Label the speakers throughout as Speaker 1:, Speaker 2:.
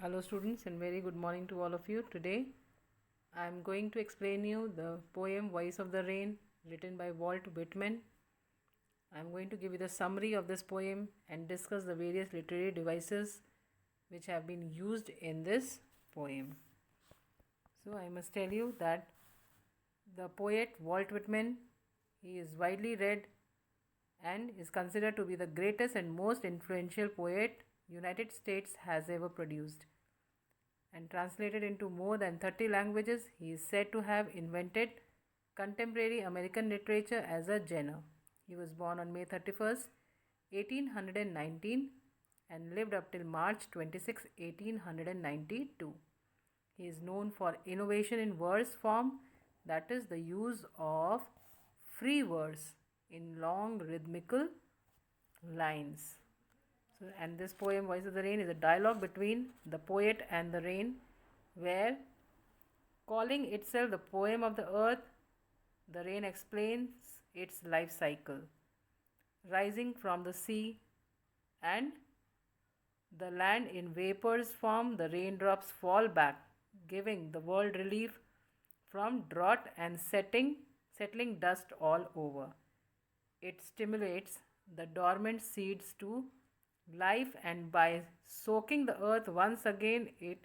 Speaker 1: Hello students and very good morning to all of you. Today I am going to explain you the poem Voice of the Rain written by Walt Whitman. I am going to give you the summary of this poem and discuss the various literary devices which have been used in this poem. So I must tell you that the poet Walt Whitman, he is widely read and is considered to be the greatest and most influential poet United States has ever produced. And translated into more than 30 languages, he is said to have invented contemporary American literature as a genre. He was born on May 31st, 1819 and lived up till March 26, 1892. He is known for innovation in verse form, that is, the use of free verse in long rhythmical lines. And this poem, Voice of the Rain, is a dialogue between the poet and the rain, where, calling itself the poem of the earth, the rain explains its life cycle. Rising from the sea and the land in vapors form, the raindrops fall back, giving the world relief from drought and settling dust all over. It stimulates the dormant seeds to life, and by soaking the earth once again, it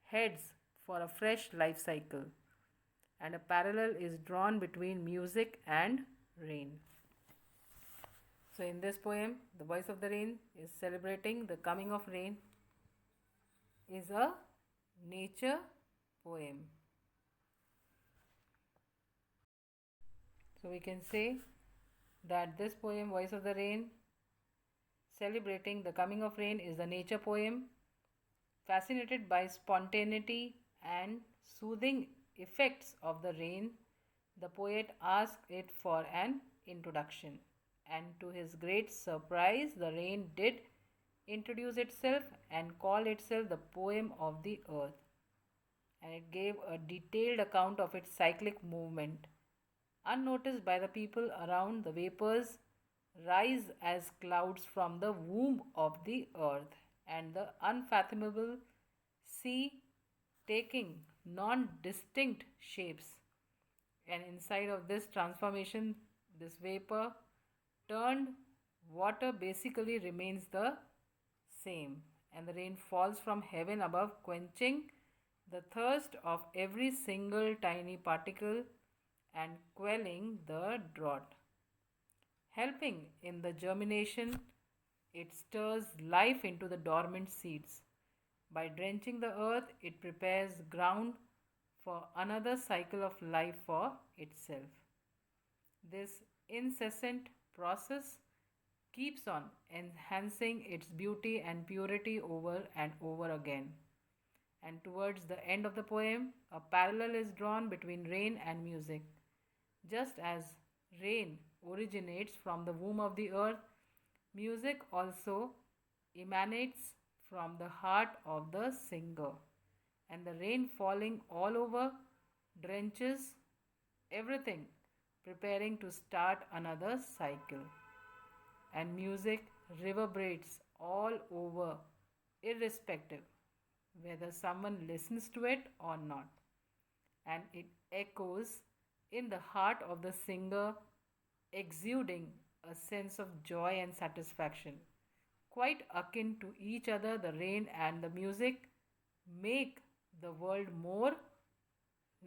Speaker 1: heads for a fresh life cycle. And a parallel is drawn between music and rain. So, in this poem, the Voice of the Rain is celebrating the coming of rain, is a nature poem. So, we can say that this poem, Voice of the Rain, celebrating the coming of rain, is a nature poem. Fascinated by spontaneity and soothing effects of the rain, the poet asked it for an introduction. And to his great surprise, the rain did introduce itself and call itself the poem of the earth. And it gave a detailed account of its cyclic movement. Unnoticed by the people around, the vapors rise as clouds from the womb of the earth, and the unfathomable sea taking non distinct shapes. And inside of this transformation, this vapor turned water basically remains the same, and the rain falls from heaven above, quenching the thirst of every single tiny particle and quelling the drought. Helping in the germination, it stirs life into the dormant seeds. By drenching the earth, it prepares ground for another cycle of life for itself. This incessant process keeps on enhancing its beauty and purity over and over again. And towards the end of the poem, a parallel is drawn between rain and music. Just as rain originates from the womb of the earth, music also emanates from the heart of the singer. And the rain falling all over drenches everything, preparing to start another cycle. And music reverberates all over, irrespective whether someone listens to it or not. And it echoes in the heart of the singer, exuding a sense of joy and satisfaction. Quite akin to each other, the rain and the music make the world more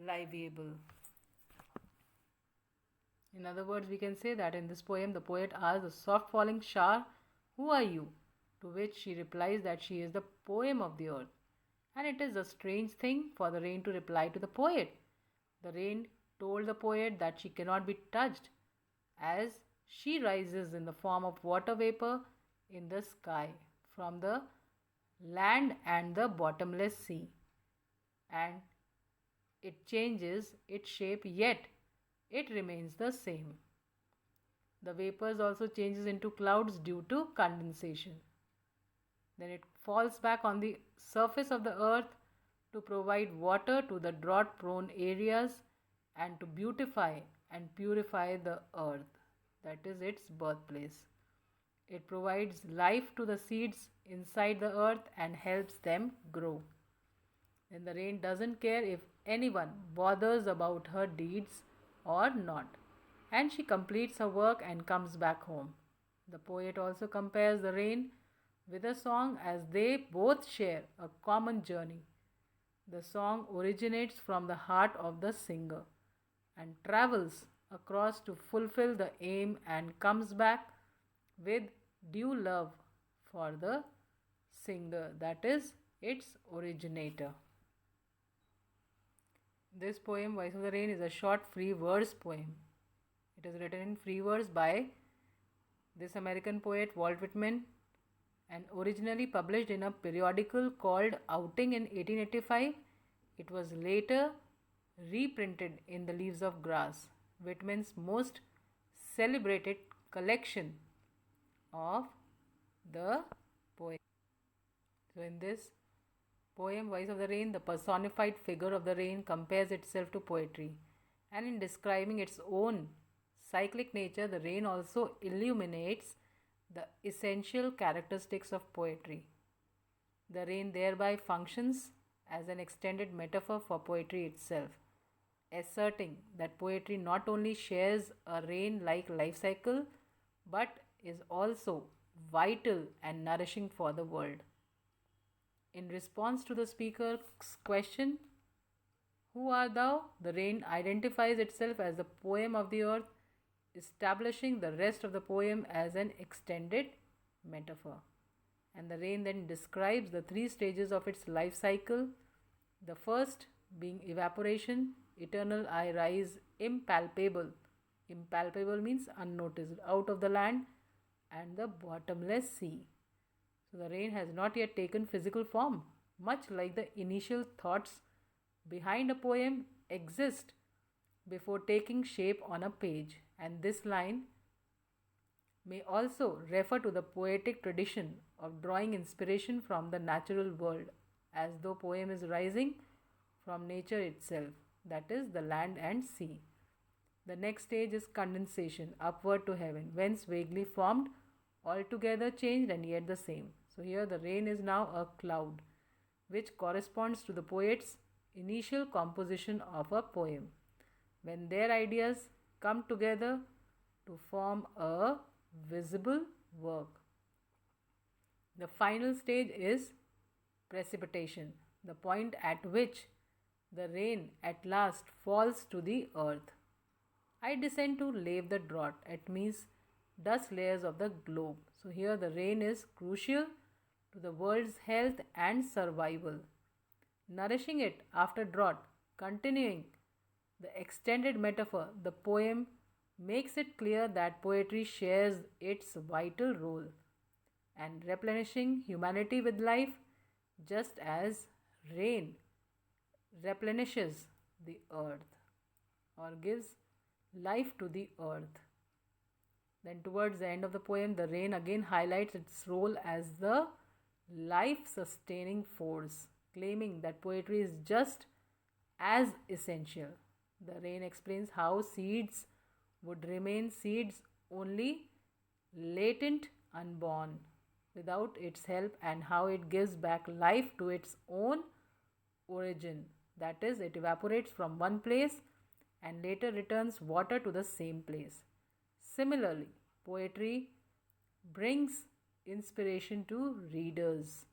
Speaker 1: livable. In other words, we can say that in this poem, the poet asks the soft falling shower, "Who are you?" To which she replies that she is the poem of the earth. And it is a strange thing for the rain to reply to the poet. The rain told the poet that she cannot be touched, as she rises in the form of water vapor in the sky from the land and the bottomless sea. And it changes its shape, yet it remains the same. The vapors also changes into clouds due to condensation. Then it falls back on the surface of the earth to provide water to the drought prone areas and to beautify and purify the earth, that is its birthplace. It provides life to the seeds inside the earth and helps them grow. Then the rain doesn't care if anyone bothers about her deeds or not. And she completes her work and comes back home. The poet also compares the rain with a song as they both share a common journey. The song originates from the heart of the singer and travels across to fulfill the aim and comes back with due love for the singer, that is, its originator. This poem, Voice of the Rain, is a short free verse poem. It is written in free verse by this American poet Walt Whitman and originally published in a periodical called Outing in 1885. It was later reprinted in The Leaves of Grass, Whitman's most celebrated collection of the poem. So, in this poem, Voice of the Rain, the personified figure of the rain compares itself to poetry, and in describing its own cyclic nature, the rain also illuminates the essential characteristics of poetry. The rain thereby functions as an extended metaphor for poetry itself, asserting that poetry not only shares a rain like life cycle but is also vital and nourishing for the world. In response to the speaker's question, "Who art thou?" the rain identifies itself as the poem of the earth, establishing the rest of the poem as an extended metaphor. And the rain then describes the three stages of its life cycle. The first being evaporation, eternal I rise impalpable. Impalpable means unnoticed, out of the land and the bottomless sea. So the rain has not yet taken physical form, much like the initial thoughts behind a poem exist before taking shape on a page. And this line may also refer to the poetic tradition of drawing inspiration from the natural world, as though poem is rising from nature itself, that is, the land and sea. The next stage is condensation, upward to heaven, whence vaguely formed, altogether changed and yet the same. So here the rain is now a cloud, which corresponds to the poet's initial composition of a poem, when their ideas come together to form a visible work. The final stage is precipitation, the point at which the rain at last falls to the earth. I descend to lave the drought, it means dust layers of the globe. So here the rain is crucial to the world's health and survival, nourishing it after drought. Continuing the extended metaphor, the poem makes it clear that poetry shares its vital role and replenishing humanity with life, just as rain replenishes the earth or gives life to the earth. Then, towards the end of the poem, the rain again highlights its role as the life sustaining force, claiming that poetry is just as essential. The rain explains how seeds would remain seeds only latent, unborn, without its help, and how it gives back life to its own origin. That is, it evaporates from one place and later returns water to the same place. Similarly, poetry brings inspiration to readers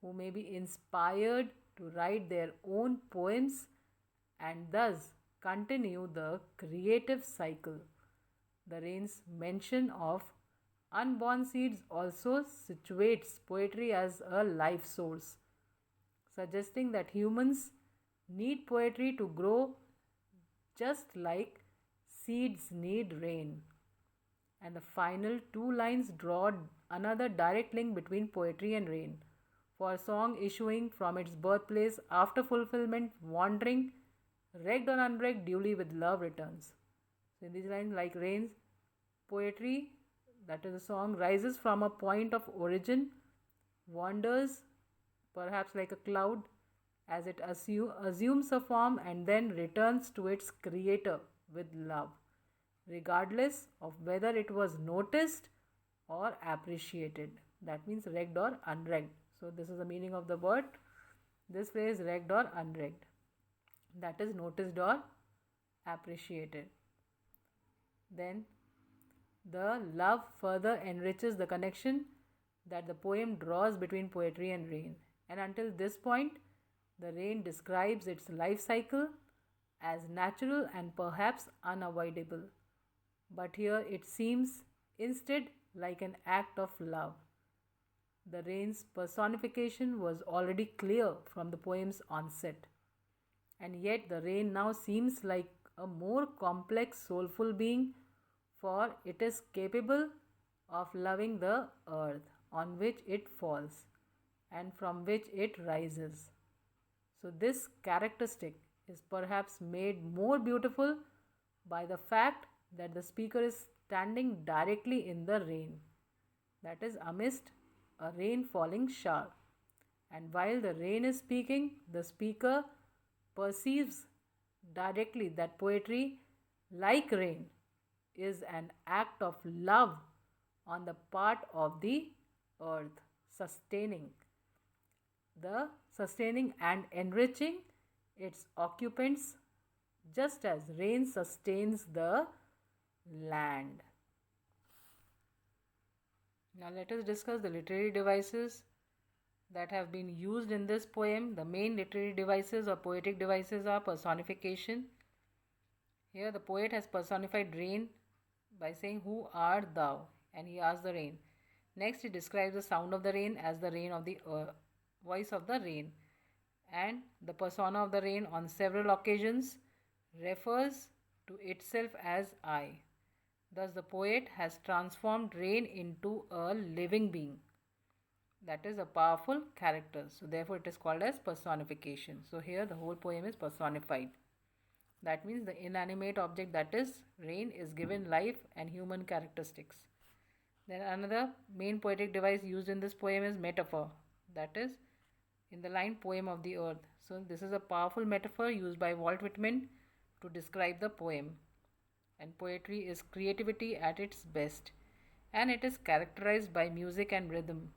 Speaker 1: who may be inspired to write their own poems and thus continue the creative cycle. The rain's mention of unborn seeds also situates poetry as a life source, suggesting that humans need poetry to grow just like seeds need rain. And the final two lines draw another direct link between poetry and rain. For a song issuing from its birthplace after fulfillment, wandering, wrecked or unwrecked, duly with love returns. So in these lines, like rains, poetry, that is a song, rises from a point of origin, wanders, perhaps like a cloud, as it assumes a form and then returns to its creator with love, regardless of whether it was noticed or appreciated. That means wrecked or unwrecked. So this is the meaning of the word. this phrase regged or unregged, that is noticed or appreciated. Then the love further enriches the connection that the poem draws between poetry and rain. And until this point, the rain describes its life cycle as natural and perhaps unavoidable. But here it seems instead like an act of love. The rain's personification was already clear from the poem's onset, and yet the rain now seems like a more complex, soulful being, for it is capable of loving the earth on which it falls and from which it rises. So, this characteristic is perhaps made more beautiful by the fact that the speaker is standing directly in the rain, that is, amidst a rain falling shower. And while the rain is speaking, the speaker perceives directly that poetry, like rain, is an act of love on the part of the earth, sustaining and enriching its occupants, just as rain sustains the land. Now let us discuss the literary devices that have been used in this poem. The main literary devices or poetic devices are personification. Here the poet has personified rain by saying, "Who art thou?" and he asks the rain. Next, he describes the sound of the rain as the rain of the voice of the rain, and the persona of the rain on several occasions refers to itself as I. Thus, the poet has transformed rain into a living being, that is a powerful character. So, therefore, it is called as personification. So, here the whole poem is personified. That means the inanimate object, that is rain, is given life and human characteristics. Then another main poetic device used in this poem is metaphor, that is in the line "poem of the earth." So this is a powerful metaphor used by Walt Whitman to describe the poem. And poetry is creativity at its best, and it is characterized by music and rhythm.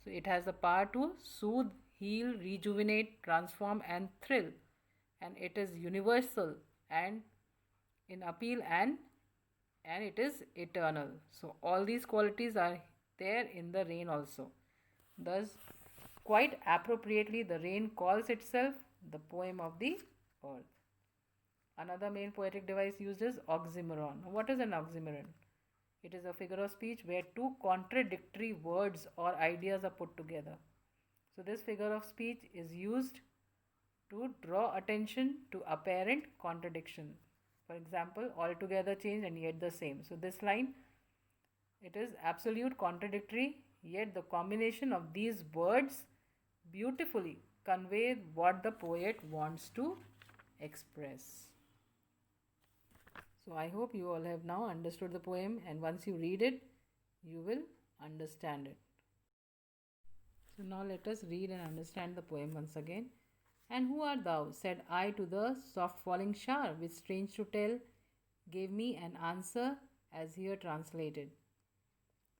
Speaker 1: So it has the power to soothe, heal, rejuvenate, transform, and thrill, and it is universal and in appeal, and it is eternal. So all these qualities are there in the rain also. Thus, quite appropriately, the rain calls itself the poem of the earth. Another main poetic device used is oxymoron. What is an oxymoron? It is a figure of speech where two contradictory words or ideas are put together. So this figure of speech is used to draw attention to apparent contradiction. For example, altogether changed and yet the same. So this line, it is absolute contradictory, yet the combination of these words beautifully convey what the poet wants to express. So I hope you all have now understood the poem, and once you read it, you will understand it. So now let us read and understand the poem once again. "And who art thou?" said I to the soft falling shower, which, strange to tell, gave me an answer as here translated.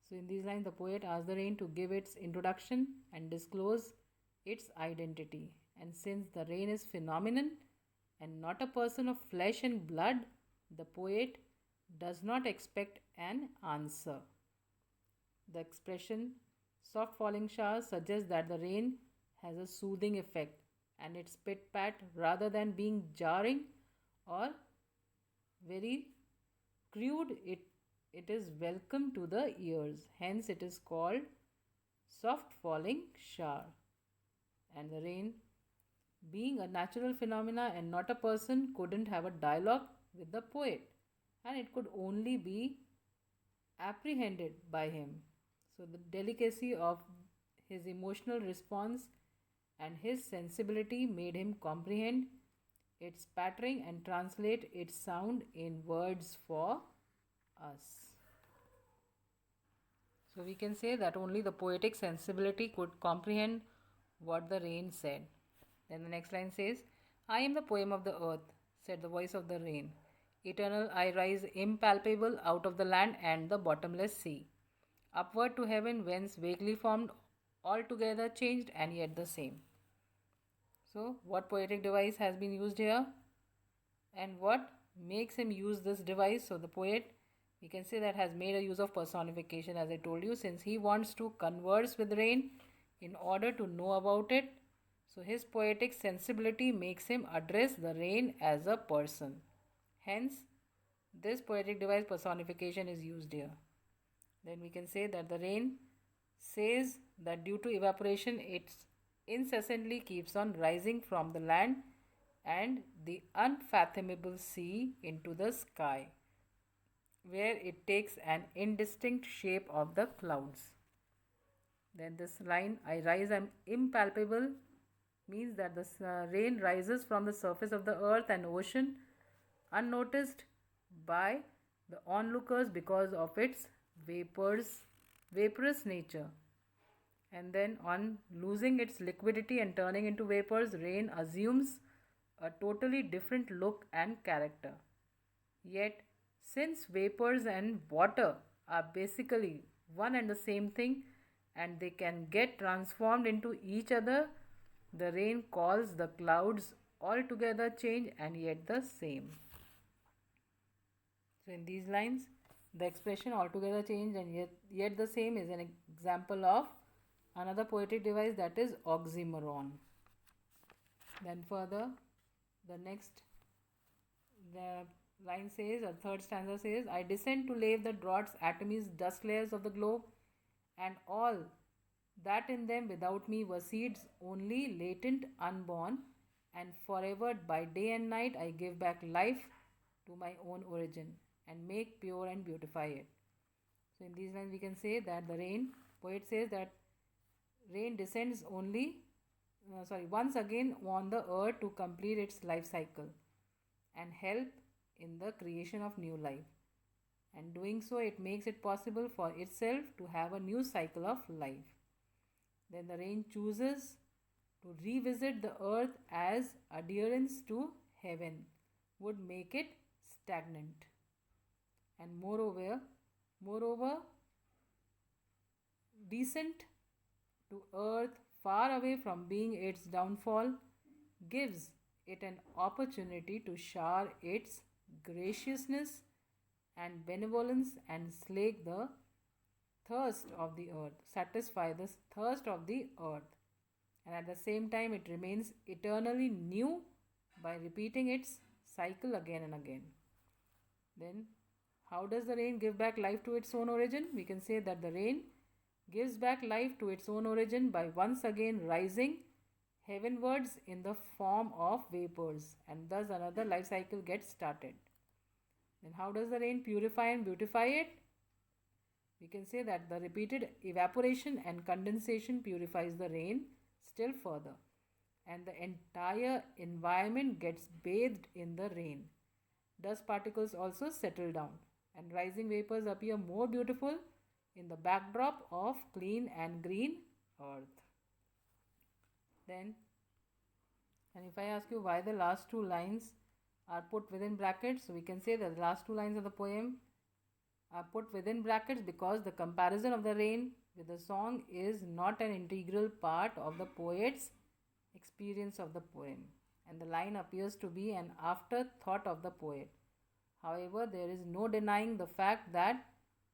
Speaker 1: So in these lines, the poet asks the rain to give its introduction and disclose its identity. And since the rain is phenomenon and not a person of flesh and blood, the poet does not expect an answer. The expression "soft falling shower" suggests that the rain has a soothing effect, and its pit pat, rather than being jarring or very crude, it is welcome to the ears. Hence, it is called soft falling shower. And the rain, being a natural phenomena and not a person, couldn't have a dialogue with the poet, and it could only be apprehended by him. So, the delicacy of his emotional response and his sensibility made him comprehend its pattering and translate its sound in words for us. So, we can say that only the poetic sensibility could comprehend what the rain said. Then the next line says, "I am the poem of the earth," said the voice of the rain. "Eternal I rise, impalpable, out of the land and the bottomless sea. Upward to heaven, whence vaguely formed, altogether changed and yet the same." So, what poetic device has been used here? And what makes him use this device? So, the poet, we can say that has made a use of personification, as I told you, since he wants to converse with rain in order to know about it. So, his poetic sensibility makes him address the rain as a person. Hence, this poetic device personification is used here. Then we can say that the rain says that due to evaporation, it incessantly keeps on rising from the land and the unfathomable sea into the sky, where it takes an indistinct shape of the clouds. Then this line, I rise, I'm impalpable, means that the rain rises from the surface of the earth and ocean unnoticed by the onlookers because of its vaporous nature. And then on losing its liquidity and turning into vapors, rain assumes a totally different look and character. Yet, since vapors and water are basically one and the same thing and they can get transformed into each other, the rain calls the clouds altogether change and yet the same. So, in these lines, the expression altogether change and yet the same is an example of another poetic device, that is oxymoron. Then further, the next the line says, or third stanza says, I descend to lave the droughts, atomies, dust layers of the globe, and all that in them without me were seeds only latent, unborn, and forever by day and night I give back life to my own origin and make pure and beautify it. So in these lines we can say that the rain, poet says that rain descends once again on the earth to complete its life cycle and help in the creation of new life. And doing so, it makes it possible for itself to have a new cycle of life. Then the rain chooses to revisit the earth as adherence to heaven would make it stagnant. And moreover, descent to earth far away from being its downfall gives it an opportunity to shower its graciousness and benevolence and slake the thirst of the earth, satisfy the thirst of the earth. And at the same time, it remains eternally new by repeating its cycle again and again. Then, how does the rain give back life to its own origin? We can say that the rain gives back life to its own origin by once again rising heavenwards in the form of vapors, and thus another life cycle gets started. Then how does the rain purify and beautify it? We can say that the repeated evaporation and condensation purifies the rain still further, and the entire environment gets bathed in the rain. Dust particles also settle down, and rising vapors appear more beautiful in the backdrop of clean and green earth. Then, and if I ask you why the last two lines are put within brackets, so we can say that the last two lines of the poem are put within brackets because the comparison of the rain with the song is not an integral part of the poet's experience of the poem, and the line appears to be an afterthought of the poet. However, there is no denying the fact that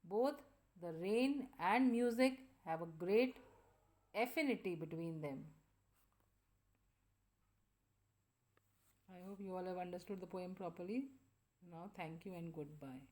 Speaker 1: both the rain and music have a great affinity between them. I hope you all have understood the poem properly. Now, thank you and goodbye.